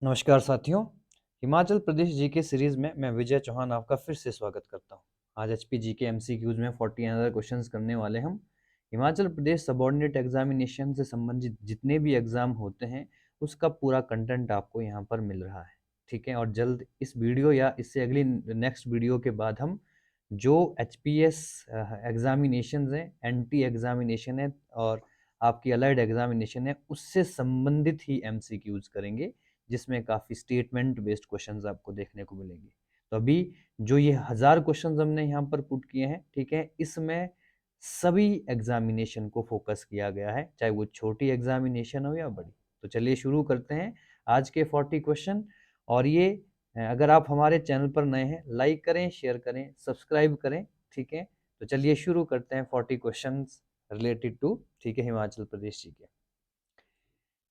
नमस्कार साथियों। Himachal Pradesh GK series में मैं विजय चौहान आपका फिर से स्वागत करता हूं। आज एचपी जीके एमसीक्यूज में 40 अनदर क्वेश्चंस करने वाले हम। हिमाचल प्रदेश सबऑर्डिनेट एग्जामिनेशन से संबंधित जितने भी एग्जाम होते हैं उसका पूरा कंटेंट आपको यहाँ पर मिल रहा है, ठीक है। और जल्द इस वीडियो या इससे अगली नेक्स्ट वीडियो के बाद हम जो एचपीएस एग्जामिनेशन है, एनटी एग्जामिनेशन है और आपकी अलाइड एग्जामिनेशन है, उससे संबंधित ही एमसीक्यूज करेंगे, जिसमें काफ़ी स्टेटमेंट बेस्ड क्वेश्चंस आपको देखने को मिलेंगे। तो अभी जो ये 1000 क्वेश्चंस हमने यहाँ पर पुट किए हैं, ठीक है, इसमें सभी एग्जामिनेशन को फोकस किया गया है, चाहे वो छोटी एग्जामिनेशन हो या बड़ी। तो चलिए शुरू करते हैं आज के 40 क्वेश्चन। और ये अगर आप हमारे चैनल पर नए हैं, लाइक करें, शेयर करें, सब्सक्राइब करें, ठीक है। तो चलिए शुरू करते हैं 40 क्वेश्चन रिलेटेड टू, ठीक है, हिमाचल प्रदेश जी के।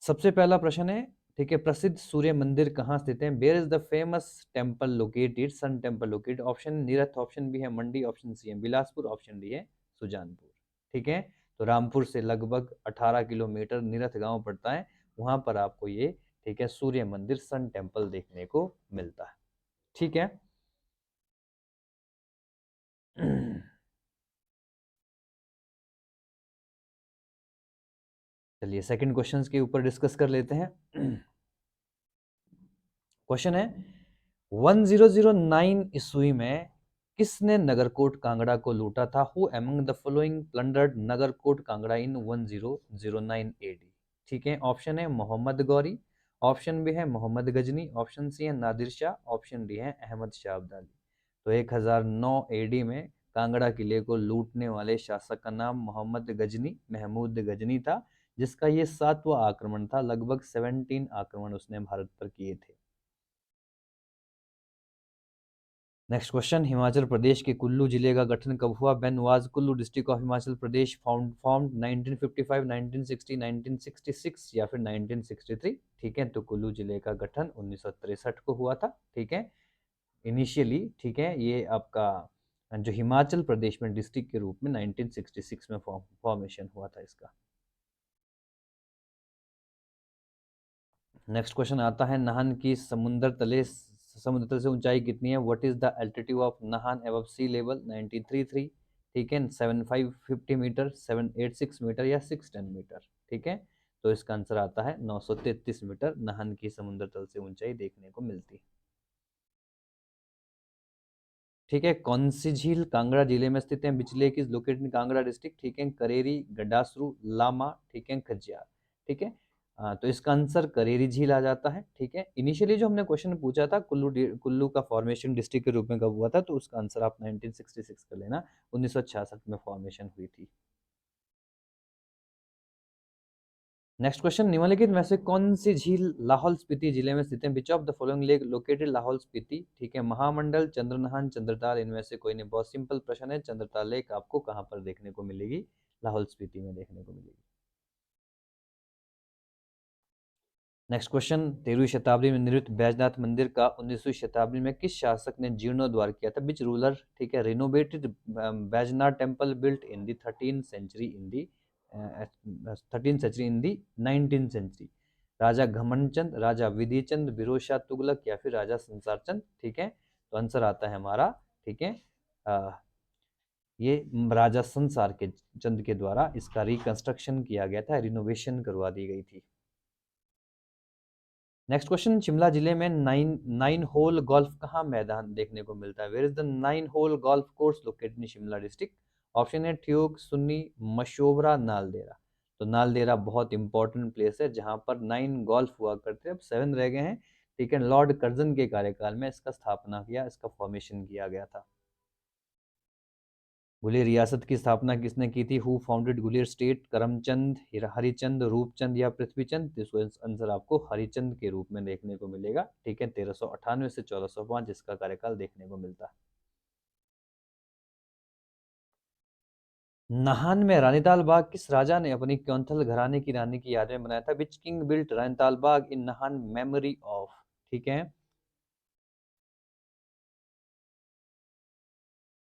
सबसे पहला प्रश्न है, ठीक है, प्रसिद्ध सूर्य मंदिर कहाँ स्थित है? Where is the famous temple located? Sun temple located. Option Nirath, option B है मंडी, ऑप्शन सी है बिलासपुर, ऑप्शन डी है सुजानपुर, ठीक है। तो रामपुर से लगभग 18 किलोमीटर नीरथ गांव पड़ता है, वहां पर आपको ये, ठीक है, सूर्य मंदिर सन टेम्पल देखने को मिलता है, ठीक है। चलिए सेकंड क्वेश्चंस के ऊपर डिस्कस कर लेते हैं। क्वेश्चन है 1009 ईस्वी में किसने नगरकोट कांगड़ा को लूटा था? Who among the following plundered Nagarkot Kangra in 1009 AD? ठीक है, ऑप्शन है मोहम्मद गौरी, ऑप्शन बी है मोहम्मद गजनी, ऑप्शन सी है नादिर शाह, ऑप्शन डी है अहमद शाह अब्दाली। तो 1009 एडी में कांगड़ा किले को लूटने वाले शासक का नाम मोहम्मद गजनी, महमूद गजनी था, जिसका ये 7वां आक्रमण था। लगभग 17 आक्रमण उसने भारत पर किए थे। नेक्स्ट क्वेश्चन, हिमाचल प्रदेश के कुल्लू जिले का गठन कब हुआ? When was Kullu district of Himachal Pradesh formed? 1955, 1960, 1966 या फिर 1963? ठीक है, तो कुल्लू जिले का गठन 1963 को हुआ था, ठीक है, इनिशियली, ठीक है। ये आपका जो हिमाचल प्रदेश में डिस्ट्रिक्ट के रूप में 1966 में फॉर्मेशन हुआ था इसका। नेक्स्ट क्वेश्चन आता है, नाहन की समुद्र तल से ऊंचाई कितनी है? What is the altitude of Nahan above sea level? 1933, ठीक है, 7550 मीटर, 786 मीटर या 610 मीटर, ठीक है। तो इसका आंसर आता है 933 मीटर नाहन की समुद्र तल से ऊंचाई देखने को मिलती है, ठीक है। कौन सी झील कांगड़ा जिले में स्थित है? बिचले की लोकेटेड इन कांगड़ा डिस्ट्रिक्ट, ठीक है, करेरी, गडासरू, लामा, ठीक है, खज्जियार, ठीक है। तो इसका आंसर करेरी झील आ जाता है, ठीक है। इनिशियली जो हमने क्वेश्चन पूछा था कुल्लू का फॉर्मेशन डिस्ट्रिक्ट के रूप में कब हुआ था, तो उसका आंसर आप 1966 कर लेना, 1966 में फॉर्मेशन हुई थी। नेक्स्ट क्वेश्चन, निम्नलिखित में से कौन सी झील लाहौल स्पीति जिले में स्थित है? Which of the following lake located Lahaul Spiti? ठीक है, महामंडल, चंद्रनहन, चंद्रताल, इनमें से कोई नहीं। बहुत सिंपल प्रश्न है, चंद्रताल लेक आपको कहां पर देखने को मिलेगी? लाहौल स्पीति में देखने को मिलेगी। नेक्स्ट क्वेश्चन, 13वीं शताब्दी में निर्मित बैजनाथ मंदिर का 19वीं शताब्दी में किस शासक ने जीर्णोद्वार किया था? विच रूलर, ठीक है, renovated Baijnath temple built in the 19th century? Raja Ghamandchand, Raja Vidhichand, Firoz Shah Tughlaq या फिर राजा संसार चंद, ठीक है। तो आंसर आता है हमारा, ठीक है, ये राजा संसार के चंद के द्वारा इसका रिकंस्ट्रक्शन किया गया था, रिनोवेशन करवा दी गई थी। नेक्स्ट क्वेश्चन, शिमला जिले में नाइन होल गोल्फ कहाँ मैदान देखने को मिलता है? Where is the 9 hole golf course located in Shimla district? Option है ठियोग, सुन्नी, मशोबरा, नालदेहरा। तो नालदेहरा बहुत इंपॉर्टेंट प्लेस है जहां पर 9 गोल्फ हुआ करते हैं, अब 7 रह गए हैं, ठीक है। लॉर्ड कर्जन के कार्यकाल में इसका स्थापना किया, इसका फॉर्मेशन किया गया था। गुलेर रियासत की स्थापना किसने की थी? Who founded Guler state? Karamchand, Harichand, Rupchand या पृथ्वीचंद? तो इसको आंसर आपको हरिचंद के रूप में देखने को मिलेगा, ठीक है, 1398 से 1405 इसका कार्यकाल देखने को मिलता है। नाहन में रानीताल बाग किस राजा ने अपनी क्योंथल घराने की रानी की याद में बनाया था? Which king built Ranital Bagh in Nahan memory of? ठीक है,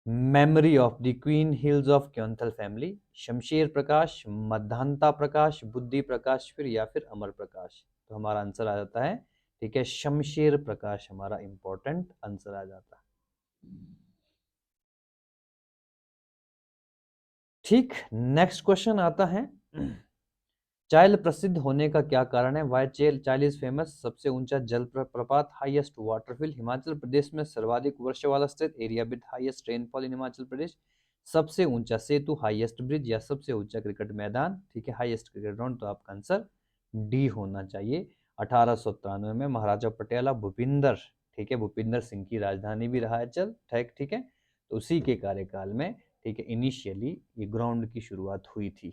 memory of the queen hills of Keonthal family. Shamsher Prakash, Madhanta Prakash, Buddhi Prakash फिर या फिर अमर प्रकाश? तो हमारा आंसर आ जाता है, ठीक है, शमशेर प्रकाश हमारा इंपॉर्टेंट आंसर आ जाता है। ठीक, नेक्स्ट क्वेश्चन आता है, चायल प्रसिद्ध होने का क्या कारण है? Why Chail is famous? सबसे ऊंचा जल प्रपात, हाईएस्ट वाटरफिल, हिमाचल प्रदेश में सर्वाधिक वर्षा वाला स्थित area with highest rainfall in Himachal Pradesh, सबसे ऊंचा सेतु, हाईएस्ट ब्रिज, या सबसे ऊंचा क्रिकेट मैदान। ठीक है, हाईएस्ट क्रिकेट ग्राउंड, तो आपका आंसर डी होना चाहिए। 1893 में महाराजा पटियाला भूपिंदर, ठीक है, भूपिंदर सिंह की राजधानी भी रहा है चल, ठीक है, तो उसी के कार्यकाल में, ठीक है, इनिशियली ये ग्राउंड की शुरुआत हुई थी।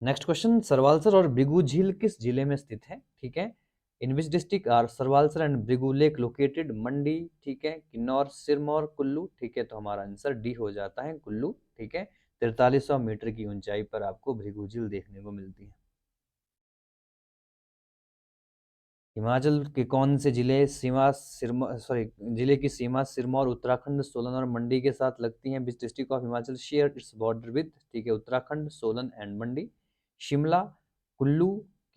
नेक्स्ट क्वेश्चन, सरवालसर और भृगु झील किस जिले में स्थित है? ठीक है, in which district are Sarwalsar and Bhrigu lake located? Mandi, ठीक है, किन्नौर, सिरमौर, कुल्लू। ठीक है, तो हमारा आंसर डी हो जाता है, कुल्लू। ठीक है, 4300 मीटर की ऊंचाई पर आपको भृगु झील देखने को मिलती है। हिमाचल के कौन से जिले सीमा सिरमौर, सॉरी, जिले की सीमा सिरमौर, उत्तराखंड, सोलन और मंडी के साथ लगती है? Which district of Himachal share its border with? ठीक है, उत्तराखंड, सोलन एंड मंडी। शिमला, कुल्लू,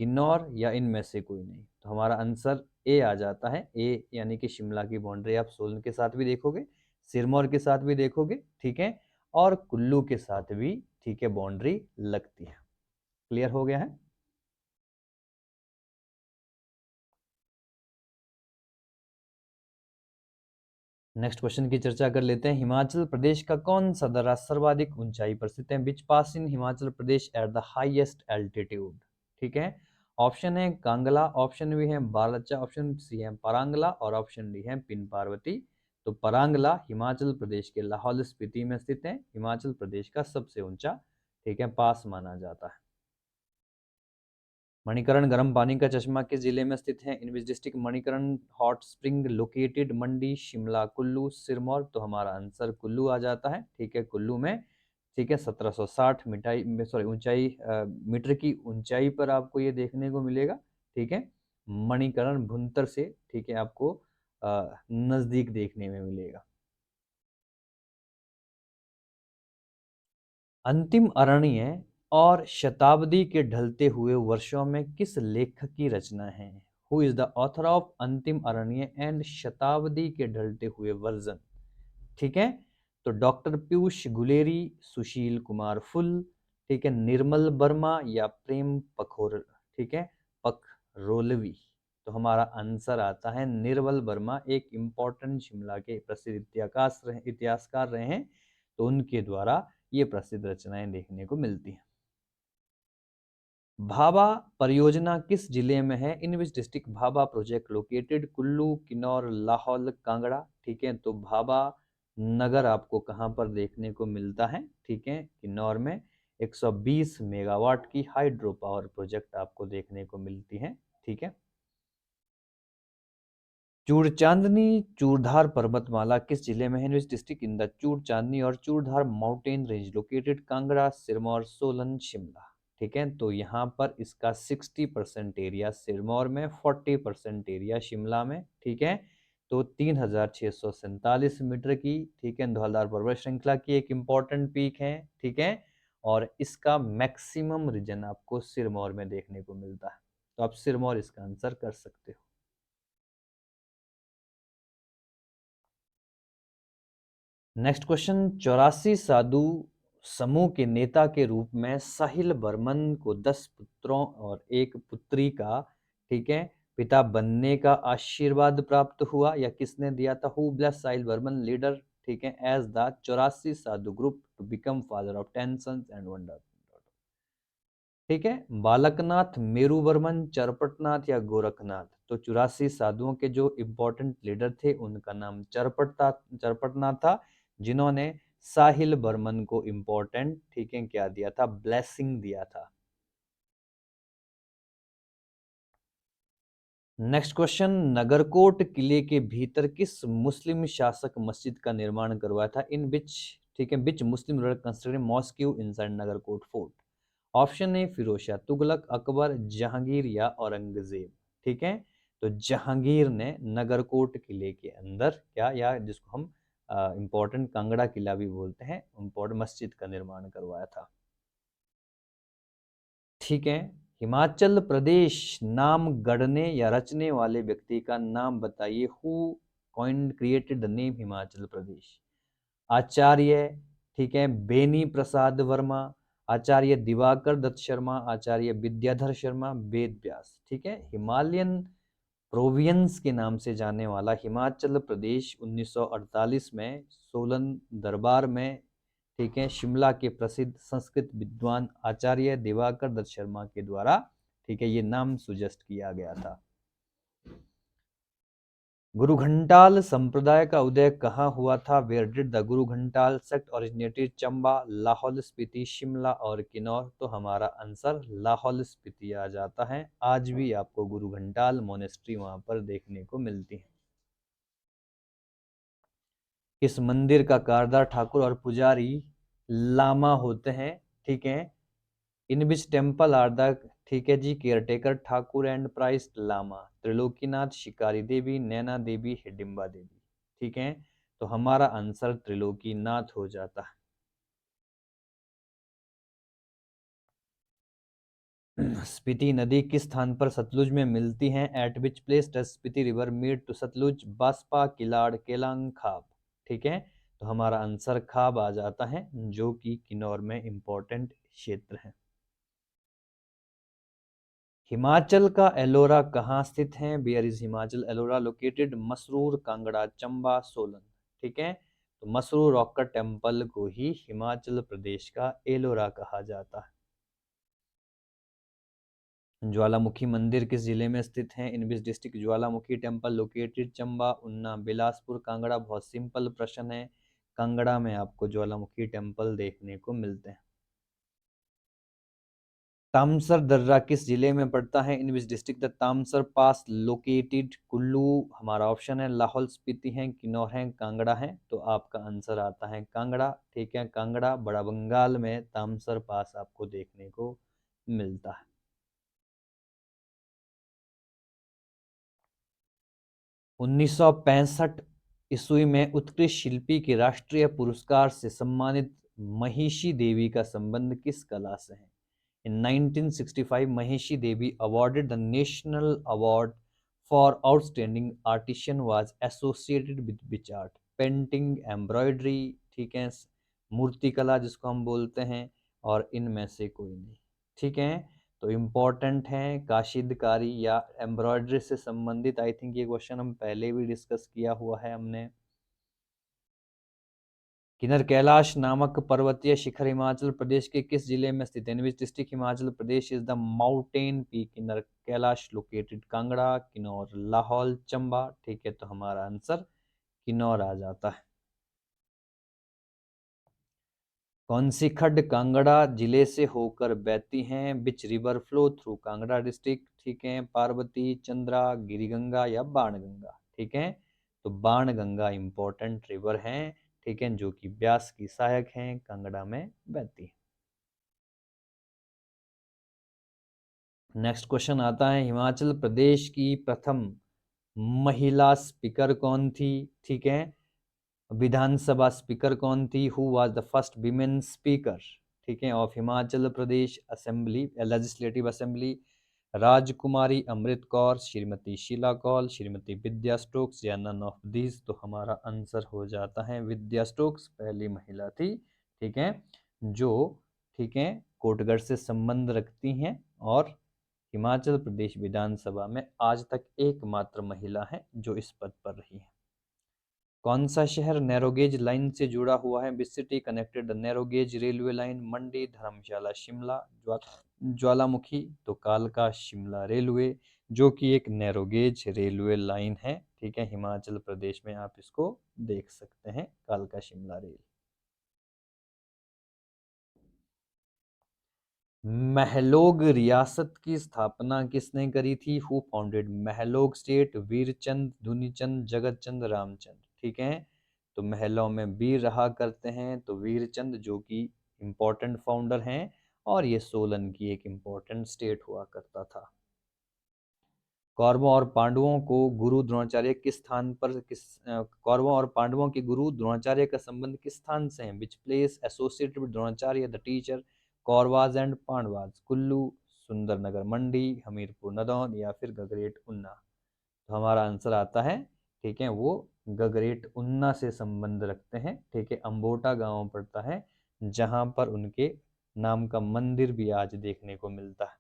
किन्नौर, या इनमें से कोई नहीं? तो हमारा आंसर ए आ जाता है, ए, यानी कि शिमला की बाउंड्री आप सोलन के साथ भी देखोगे, सिरमौर के साथ भी देखोगे, ठीक है, और कुल्लू के साथ भी, ठीक है, बाउंड्री लगती है। क्लियर हो गया है? नेक्स्ट क्वेश्चन की चर्चा कर लेते हैं। हिमाचल प्रदेश का कौन सा दर्रा सर्वाधिक ऊंचाई पर स्थित है? विच पास इन हिमाचल प्रदेश एट द हाईएस्ट एल्टीट्यूड? ठीक है, ऑप्शन है कांगला, ऑप्शन बी है बालचा, ऑप्शन सी है परांगला, और ऑप्शन डी है पिन पार्वती। तो परांगला हिमाचल प्रदेश के लाहौल स्पीति में स्थित है, हिमाचल प्रदेश का सबसे ऊंचा, ठीक है, पास माना जाता है। मणिकरण गर्म पानी का चश्मा किस जिले में स्थित है? In which district Manikaran hot spring located? Mandi, Shimla, Kullu, Sirmaur. तो हमारा आंसर कुल्लू आ जाता है, ठीक है, कुल्लू में, ठीक है, 1760 मिटाई, सॉरी, ऊंचाई, मीटर की ऊंचाई पर आपको ये देखने को मिलेगा। ठीक है, मणिकरण भुंतर से, ठीक है, आपको नजदीक देखने में मिलेगा। अंतिम अरण्य और शताब्दी के ढलते हुए वर्षों में किस लेखक की रचना है? Who is the author of अंतिम अरण्य एंड शताब्दी के ढलते हुए वर्जन? ठीक है, तो डॉक्टर पीयूष गुलेरी, सुशील कुमार फुल, ठीक है, निर्मल वर्मा, या प्रेम पखोर, ठीक है, पखरोलवी। तो हमारा आंसर आता है निर्मल वर्मा, एक इम्पोर्टेंट शिमला के प्रसिद्ध इतिहासकार रहे हैं, तो उनके द्वारा ये प्रसिद्ध रचनाएं देखने को मिलती हैं। भाभा परियोजना किस जिले में है? In which district Bhabha project located? Kullu, Kinnaur, Lahaul, Kangra. ठीक है, तो भाभा नगर आपको कहां पर देखने को मिलता है? ठीक है, किन्नौर में 120 मेगावाट की हाइड्रो पावर प्रोजेक्ट आपको देखने को मिलती है। ठीक है, चूड़चांदनी चूड़धार पर्वतमाला किस जिले में है? विच डिस्ट्रिक्ट इन द चूड़चांदनी और Churdhar mountain range located? Kangra, Sirmaur, Solan, Shimla. ठीक है, तो यहाँ पर इसका 60% एरिया सिरमौर में, 40% एरिया शिमला में। ठीक है, तो 3647 मीटर की, ठीक है, धौलधार पर्वत श्रृंखला की एक इम्पॉर्टेंट पीक है। ठीक है, और इसका मैक्सिमम रीजन आपको सिरमौर में देखने को मिलता है, तो आप सिरमौर इसका आंसर कर सकते हो। नेक्स्ट क्वेश्चन, 84 साधु समूह के नेता के रूप में साहिल बर्मन को 10 पुत्रों और एक पुत्री का, ठीक है, पिता बनने का आशीर्वाद प्राप्त हुआ, या किसने दिया था? Who bless Sahil Barman leader, ठीक है, as the 84 sadhu group to become father of 10 sons and 1 daughter? ठीक है, बालकनाथ, मेरू वर्मन, चरपटनाथ, या गोरखनाथ? तो 84 साधुओं के जो इंपॉर्टेंट लीडर थे उनका नाम चरपटनाथ था, जिन्होंने साहिल बर्मन को इंपॉर्टेंट, ठीक है, क्या दिया था? ब्लेसिंग दिया था। नेक्स्ट क्वेश्चन, नगरकोट किले के भीतर किस मुस्लिम शासक मस्जिद का निर्माण करवाया था? इन विच, ठीक है, which Muslim ruler constructed mosque inside Nagarkot fort? Option A Firoz Shah Tughlaq, Akbar, Jahangir, या औरंगजेब? ठीक है, तो जहांगीर ने नगरकोट किले के अंदर क्या, या जिसको हम इम्पोर्टेंट कांगड़ा किला भी बोलते हैं, इम्पोर्टेंट मस्जिद का निर्माण करवाया था। ठीक है। हिमाचल प्रदेश नाम गढ़ने या रचने वाले व्यक्ति का नाम बताइए। Who coined created the name Himachal Pradesh? Acharya, ठीक है, बेनी प्रसाद वर्मा, आचार्य दिवाकर दत्त शर्मा, आचार्य विद्याधर शर्मा, वेद व्यास। ठीक है। हिमालयन प्रोविंस के नाम से जाने वाला हिमाचल प्रदेश 1948 में सोलन दरबार में, ठीक है, शिमला के प्रसिद्ध संस्कृत विद्वान आचार्य दिवाकर दत्त शर्मा के द्वारा, ठीक है, ये नाम सुजेस्ट किया गया था। गुरु घंटाल संप्रदाय का उदय कहाँ हुआ था? Where did the Guru घंटाल sect originated? Chamba, Lahaul Spiti, Shimla और किन्नौर। तो हमारा आंसर लाहौल स्पीति आ जाता है। आज भी आपको गुरु घंटाल मोनेस्ट्री वहां पर देखने को मिलती है। इस मंदिर का कारदार ठाकुर और पुजारी लामा होते हैं। ठीक है। In which temple are the, ठीक है जी, caretaker Thakur and priest Lama? Trilokinath, Shikari Devi, Naina Devi, Hidimba देवी। ठीक है। तो हमारा आंसर त्रिलोकीनाथ हो जाता है। स्पीति नदी किस स्थान पर सतलुज में मिलती है? At which place does Spiti river meet to Sutlej? Baspa, Kilar, Keylong, Khab. ठीक है। तो हमारा आंसर खाब आ जाता है, जो कि किन्नौर में इंपॉर्टेंट क्षेत्र है। हिमाचल का एलोरा कहाँ स्थित है? Where is Himachal Ellora located? Masroor, Kangra, Chamba, Solan. ठीक है। तो मसरूर रॉक का टेम्पल को ही हिमाचल प्रदेश का एलोरा कहा जाता है। ज्वालामुखी मंदिर किस जिले में स्थित है? In which district Jwalamukhi temple located? Chamba, उन्ना, बिलासपुर, कांगड़ा। बहुत सिंपल प्रश्न है। कांगड़ा में आपको ज्वालामुखी टेम्पल देखने को मिलते हैं। तामसर दर्रा किस जिले में पड़ता है? In which district the Tamsar pass located? Kullu हमारा ऑप्शन है, लाहौल स्पीति है, किन्नौर है, कांगड़ा है। तो आपका आंसर आता है कांगड़ा। ठीक है। कांगड़ा बड़ा बंगाल में तामसर पास आपको देखने को मिलता है। 1965 ईस्वी में उत्कृष्ट शिल्पी के राष्ट्रीय पुरस्कार से सम्मानित महिषी देवी का संबंध किस कला से है? In 1965, Maheshi Devi awarded the National Award for Outstanding Artisan was associated with which art? Painting, embroidery, ठीक है, मूर्ति कला जिसको हम बोलते हैं, और इनमें से कोई नहीं। ठीक है। तो इम्पोर्टेंट है काशिदकारी या एम्ब्रॉयडरी से संबंधित। आई थिंक ये क्वेश्चन हम पहले भी डिस्कस किया हुआ है हमने। किन्नर कैलाश नामक पर्वतीय शिखर हिमाचल प्रदेश के किस जिले में स्थित है? In which district Himachal Pradesh is the mountain peak Kinnar Kailash located? Kangra, Kinnaur, Lahaul, Chamba. ठीक है। तो हमारा आंसर किन्नौर आ जाता है। कौन सी खड्ड कांगड़ा जिले से होकर बहती हैं? Which river flow through Kangra district? ठीक है। पार्वती, चंद्रा, गिरिगंगा या बाणगंगा? ठीक है। तो बाणगंगा इंपॉर्टेंट रिवर है, ठीक है, जो कि ब्यास की सहायक है, कांगड़ा में बहती है। नेक्स्ट क्वेश्चन आता है, हिमाचल प्रदेश की प्रथम महिला स्पीकर कौन थी? ठीक है। विधानसभा स्पीकर कौन थी? Who was the first women speaker, ठीक है, of Himachal Pradesh assembly, legislative assembly? Rajkumari Amrit Kaur, Shrimati Sheila Kaul, Shrimati Vidya Stokes या नन ऑफ दीज? तो हमारा आंसर हो जाता है विद्या स्टोक्स, पहली महिला थी, ठीक है, जो, ठीक है, कोटगढ़ से संबंध रखती हैं और हिमाचल प्रदेश विधानसभा में आज तक एकमात्र महिला है जो इस पद पर रही है। कौन सा शहर नैरोगेज लाइन से जुड़ा हुआ है? Which city connected the narrow gauge railway line? Mandi, Dharamshala, Shimla, Jwalamukhi? तो कालका शिमला रेलवे, जो कि एक नैरोगेज रेलवे लाइन है, ठीक है, हिमाचल प्रदेश में आप इसको देख सकते हैं, कालका शिमला रेल। महलोग रियासत की स्थापना किसने करी थी? Who founded Mahlog state? Virchand, Dunichand, जगत चंद, रामचंद? ठीक है। तो महलों में वीर रहा करते हैं, तो वीरचंद जो कि इम्पोर्टेंट फाउंडर हैं, और ये सोलन की एक इम्पोर्टेंट स्टेट हुआ करता था। कौरवों और पांडवों को गुरु द्रोणाचार्य किस स्थान पर कौरवों और पांडवों के गुरु द्रोणाचार्य का संबंध किस स्थान से है? Which place associated with Dronacharya the teacher? Kauravas and Pandavas? Kullu, Sundernagar Mandi, Hamirpur Nadaun या फिर गगरेट उन्ना। तो हमारा आंसर आता है, ठीक है, वो गगरेट उन्ना से संबंध रखते हैं। ठीक है, अंबोटा गांव पड़ता है जहां पर उनके नाम का मंदिर भी आज देखने को मिलता है।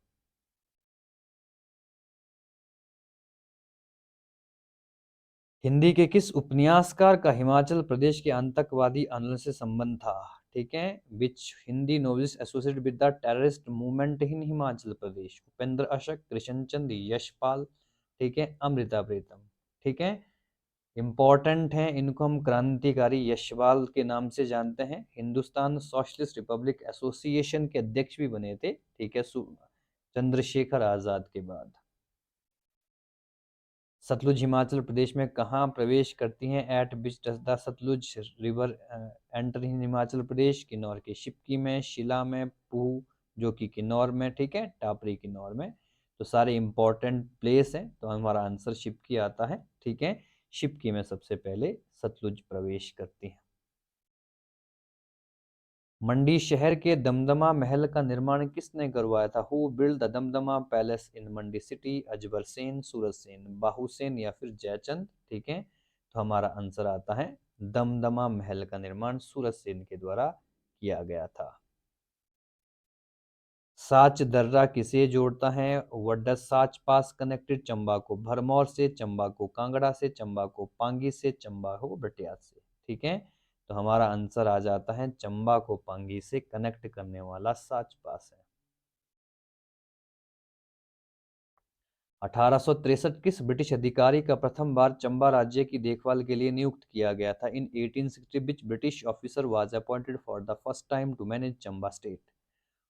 हिंदी के किस उपन्यासकार का हिमाचल प्रदेश के आतंकवादी आंदोलन से संबंध था? ठीक है, which Hindi novelist associated with the terrorist movement in Himachal Pradesh? Upendra Ashk, Krishanchand, Yashpal, ठीक है, अमृता प्रीतम। ठीक है, इंपॉर्टेंट है, इनको हम क्रांतिकारी यशपाल के नाम से जानते हैं। हिंदुस्तान सोशलिस्ट रिपब्लिक एसोसिएशन के अध्यक्ष भी बने थे, ठीक है, चंद्रशेखर आजाद के बाद। सतलुज हिमाचल प्रदेश में कहाँ प्रवेश करती हैं? At which does the Sutlej river enter in Himachal Pradesh? Kinnaur के शिपकी में, शिला में, पूह जो कि किन्नौर में, ठीक है, टापरी किन्नौर में। तो सारे इंपॉर्टेंट प्लेस हैं, तो हमारा आंसर शिपकी आता है। ठीक है, शिपकी में सबसे पहले सतलुज प्रवेश करती है। मंडी शहर के दमदमा महल का निर्माण किसने करवाया था? Who build the Damdama palace in Mandi city? Ajbar Sen, Suraj Sen, Bahu Sen या फिर जयचंद? ठीक है, तो हमारा आंसर आता है दमदमा महल का निर्माण सूरज सेन के द्वारा किया गया था। साच दर्रा किसे जोड़ता है? What does Sach pass connected Chamba को भरमौर से, चंबा को कांगड़ा से, चंबा को पांगी से, चंबा को बटियात से? ठीक है, तो हमारा आंसर आ जाता है चंबा को पांगी से कनेक्ट करने वाला साच पास है। 1863 किस ब्रिटिश अधिकारी का प्रथम बार चंबा राज्य की देखभाल के लिए नियुक्त किया गया था? इन 1860 which British officer was appointed for the first time to manage Chamba state?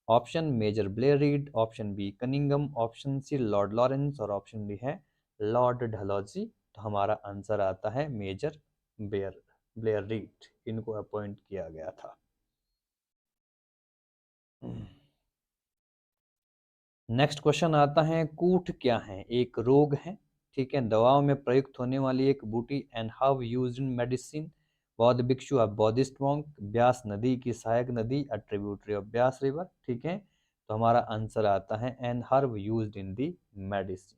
Option major Blair Reid, option B Cunningham, option C Lord Lawrence और ऑप्शन डी है लॉर्ड डलहौजी। तो हमारा आंसर आता है मेजर ब्लेयर रीड, इनको appoint किया गया था। नेक्स्ट क्वेश्चन आता है, कूठ क्या है? एक रोग है, ठीक है, दवाओं में प्रयुक्त होने वाली एक बूटी। And how used in medicine? बौद्ध भिक्षु, अ बौद्धिस्ट मॉन्क, ब्यास नदी की सहायक नदी, a tributary of Beas river. ठीक है, तो हमारा आंसर आता है and herb used in the medicine.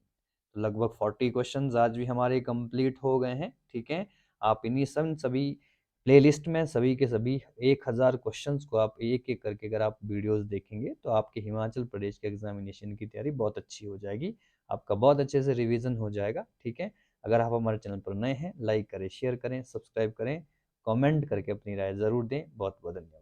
तो लगभग 40 क्वेश्चंस आज भी हमारे कंप्लीट हो गए हैं। ठीक है, आप इन्हीं सभी प्लेलिस्ट में सभी के सभी 1000 क्वेश्चंस को आप एक एक करके अगर आप वीडियोस देखेंगे तो आपके हिमाचल प्रदेश के एग्जामिनेशन की तैयारी बहुत अच्छी हो जाएगी, आपका बहुत अच्छे से रिवीजन हो जाएगा। ठीक है, अगर आप हमारे चैनल पर नए हैं, लाइक करें, शेयर करें, सब्सक्राइब करें, कमेंट करके अपनी राय ज़रूर दें। बहुत बहुत धन्यवाद।